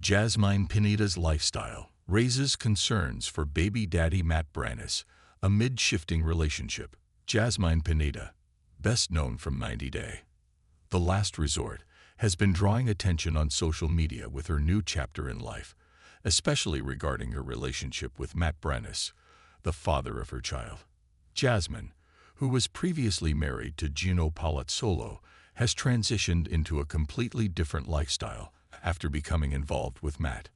Jasmine Pineda's lifestyle raises concerns for baby daddy Matt Branis amid shifting relationship. Jasmine Pineda, best known from 90 Day, The Last Resort, has been drawing attention on social media with her new chapter in life, especially regarding her relationship with Matt Branis, the father of her child. Jasmine, who was previously married to Gino Palazzolo, has transitioned into a completely different lifestyle after becoming involved with Matt.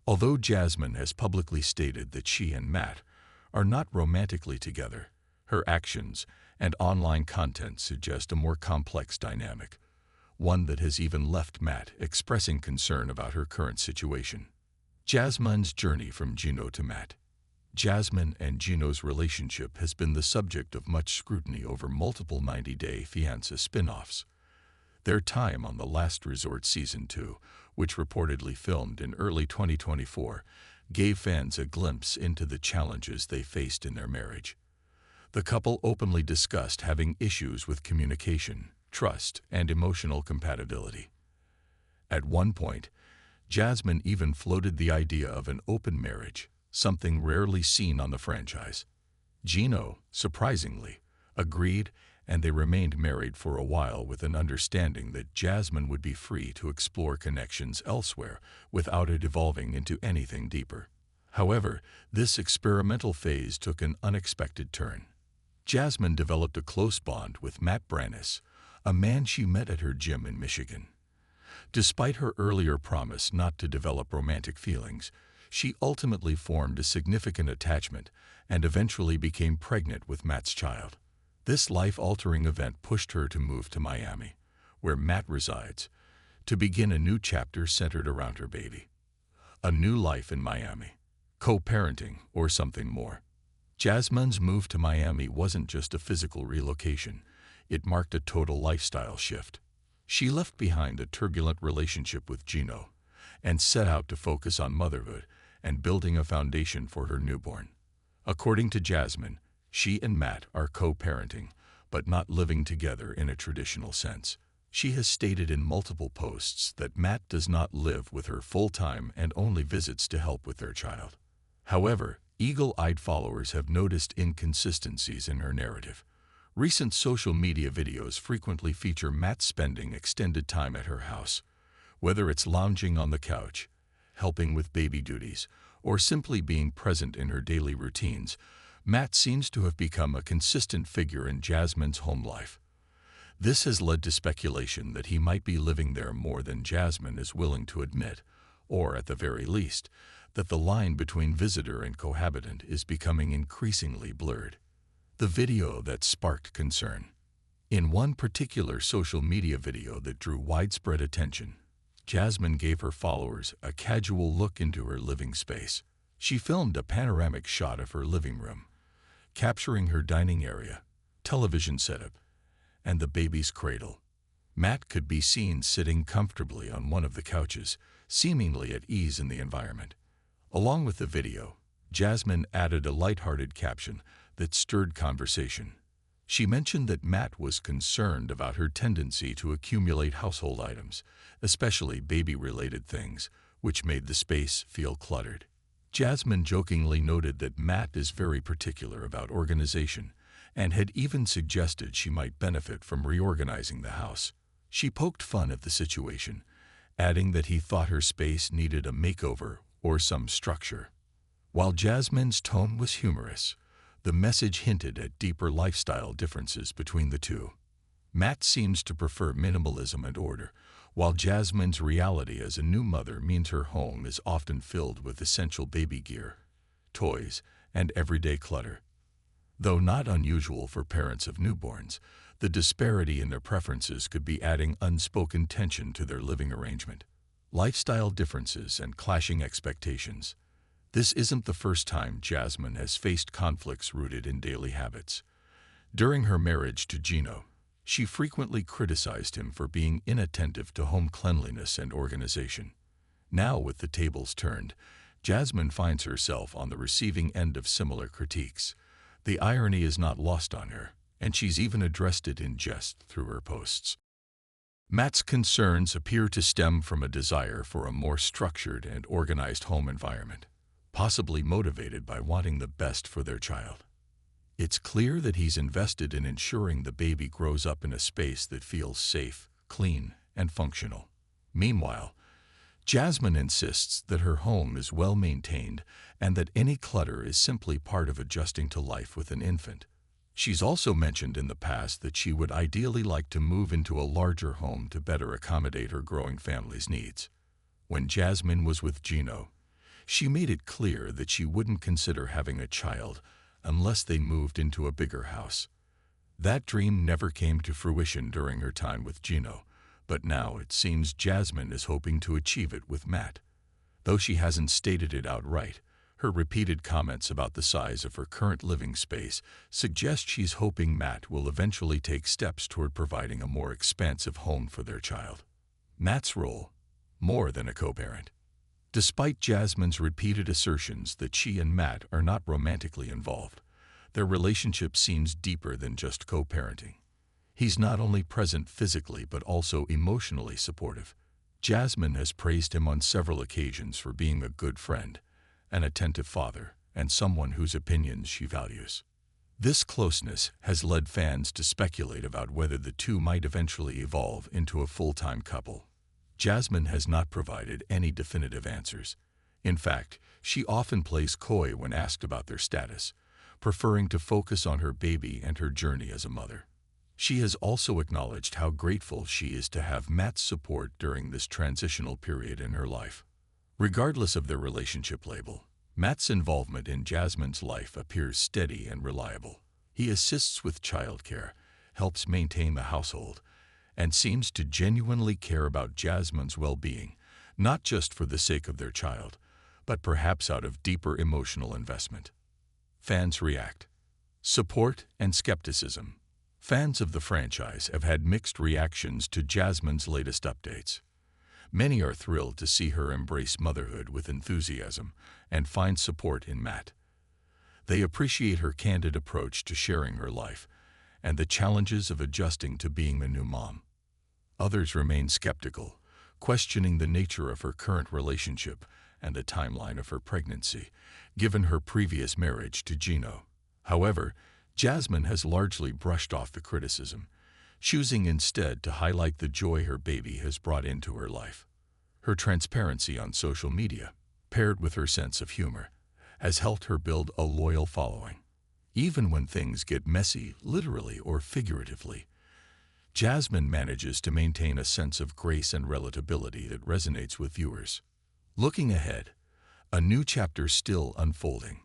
Although Jasmine has publicly stated that she and Matt are not romantically together, her actions and online content suggest a more complex dynamic, one that has even left Matt expressing concern about her current situation. Jasmine's journey from Gino to Matt. Jasmine and Gino's relationship has been the subject of much scrutiny over multiple 90 Day Fiancé spin-offs. Their time on The Last Resort Season 2, which reportedly filmed in early 2024, gave fans a glimpse into the challenges they faced in their marriage. The couple openly discussed having issues with communication, trust, and emotional compatibility. At one point, Jasmine even floated the idea of an open marriage, something rarely seen on the franchise. Gino, surprisingly, agreed, and they remained married for a while with an understanding that Jasmine would be free to explore connections elsewhere without it evolving into anything deeper. However, this experimental phase took an unexpected turn. Jasmine developed a close bond with Matt Branis, a man she met at her gym in Michigan. Despite her earlier promise not to develop romantic feelings, she ultimately formed a significant attachment and eventually became pregnant with Matt's child. This life-altering event pushed her to move to Miami, where Matt resides, to begin a new chapter centered around her baby. A new life in Miami, co-parenting, or something more. Jasmine's move to Miami wasn't just a physical relocation, it marked a total lifestyle shift. She left behind a turbulent relationship with Gino and set out to focus on motherhood and building a foundation for her newborn. According to Jasmine, she and Matt are co-parenting, but not living together in a traditional sense. She has stated in multiple posts that Matt does not live with her full-time and only visits to help with their child. However, eagle-eyed followers have noticed inconsistencies in her narrative. Recent social media videos frequently feature Matt spending extended time at her house, whether it's lounging on the couch, helping with baby duties, or simply being present in her daily routines. Matt seems to have become a consistent figure in Jasmine's home life. This has led to speculation that he might be living there more than Jasmine is willing to admit, or at the very least, that the line between visitor and cohabitant is becoming increasingly blurred. The video that sparked concern. In one particular social media video that drew widespread attention, Jasmine gave her followers a casual look into her living space. She filmed a panoramic shot of her living room, capturing her dining area, television setup, and the baby's cradle. Matt could be seen sitting comfortably on one of the couches, seemingly at ease in the environment. Along with the video, Jasmine added a lighthearted caption that stirred conversation. She mentioned that Matt was concerned about her tendency to accumulate household items, especially baby-related things, which made the space feel cluttered. Jasmine jokingly noted that Matt is very particular about organization and had even suggested she might benefit from reorganizing the house. She poked fun at the situation, adding that he thought her space needed a makeover or some structure. While Jasmine's tone was humorous, the message hinted at deeper lifestyle differences between the two. Matt seems to prefer minimalism and order, while Jasmine's reality as a new mother means her home is often filled with essential baby gear, toys, and everyday clutter. Though not unusual for parents of newborns, the disparity in their preferences could be adding unspoken tension to their living arrangement. Lifestyle differences and clashing expectations. This isn't the first time Jasmine has faced conflicts rooted in daily habits. During her marriage to Gino, she frequently criticized him for being inattentive to home cleanliness and organization. Now, with the tables turned, Jasmine finds herself on the receiving end of similar critiques. The irony is not lost on her, and she's even addressed it in jest through her posts. Matt's concerns appear to stem from a desire for a more structured and organized home environment, possibly motivated by wanting the best for their child. It's clear that he's invested in ensuring the baby grows up in a space that feels safe, clean, and functional. Meanwhile, Jasmine insists that her home is well maintained and that any clutter is simply part of adjusting to life with an infant. She's also mentioned in the past that she would ideally like to move into a larger home to better accommodate her growing family's needs. When Jasmine was with Gino, she made it clear that she wouldn't consider having a child unless they moved into a bigger house. That dream never came to fruition during her time with Gino, but now it seems Jasmine is hoping to achieve it with Matt. Though she hasn't stated it outright, her repeated comments about the size of her current living space suggest she's hoping Matt will eventually take steps toward providing a more expansive home for their child. Matt's role: more than a co-parent. Despite Jasmine's repeated assertions that she and Matt are not romantically involved, their relationship seems deeper than just co-parenting. He's not only present physically but also emotionally supportive. Jasmine has praised him on several occasions for being a good friend, an attentive father, and someone whose opinions she values. This closeness has led fans to speculate about whether the two might eventually evolve into a full-time couple. Jasmine has not provided any definitive answers. In fact, she often plays coy when asked about their status, preferring to focus on her baby and her journey as a mother. She has also acknowledged how grateful she is to have Matt's support during this transitional period in her life. Regardless of their relationship label, Matt's involvement in Jasmine's life appears steady and reliable. He assists with childcare, helps maintain the household, and seems to genuinely care about Jasmine's well-being, not just for the sake of their child, but perhaps out of deeper emotional investment. Fans react: support and skepticism. Fans of the franchise have had mixed reactions to Jasmine's latest updates. Many are thrilled to see her embrace motherhood with enthusiasm and find support in Matt. They appreciate her candid approach to sharing her life and the challenges of adjusting to being a new mom. Others remain skeptical, questioning the nature of her current relationship and the timeline of her pregnancy, given her previous marriage to Gino. However, Jasmine has largely brushed off the criticism, choosing instead to highlight the joy her baby has brought into her life. Her transparency on social media, paired with her sense of humor, has helped her build a loyal following. Even when things get messy, literally or figuratively, Jasmine manages to maintain a sense of grace and relatability that resonates with viewers. Looking ahead, a new chapter still unfolding.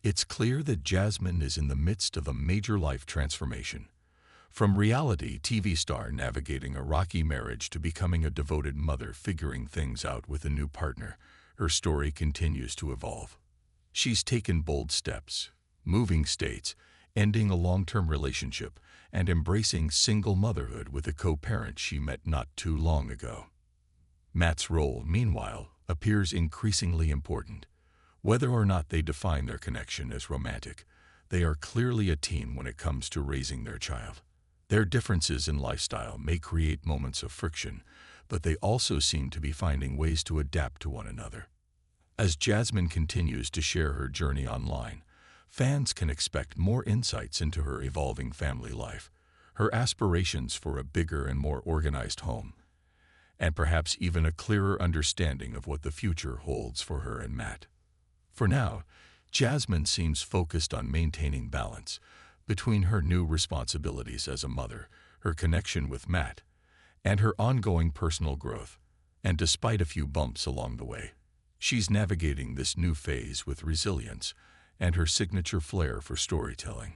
It's clear that Jasmine is in the midst of a major life transformation. From reality TV star navigating a rocky marriage to becoming a devoted mother figuring things out with a new partner, her story continues to evolve. She's taken bold steps, moving states, ending a long-term relationship, and embracing single motherhood with a co-parent she met not too long ago. Matt's role, meanwhile, appears increasingly important. Whether or not they define their connection as romantic, they are clearly a team when it comes to raising their child. Their differences in lifestyle may create moments of friction, but they also seem to be finding ways to adapt to one another. As Jasmine continues to share her journey online, fans can expect more insights into her evolving family life, her aspirations for a bigger and more organized home, and perhaps even a clearer understanding of what the future holds for her and Matt. For now, Jasmine seems focused on maintaining balance between her new responsibilities as a mother, her connection with Matt, and her ongoing personal growth. And despite a few bumps along the way, she's navigating this new phase with resilience and her signature flair for storytelling.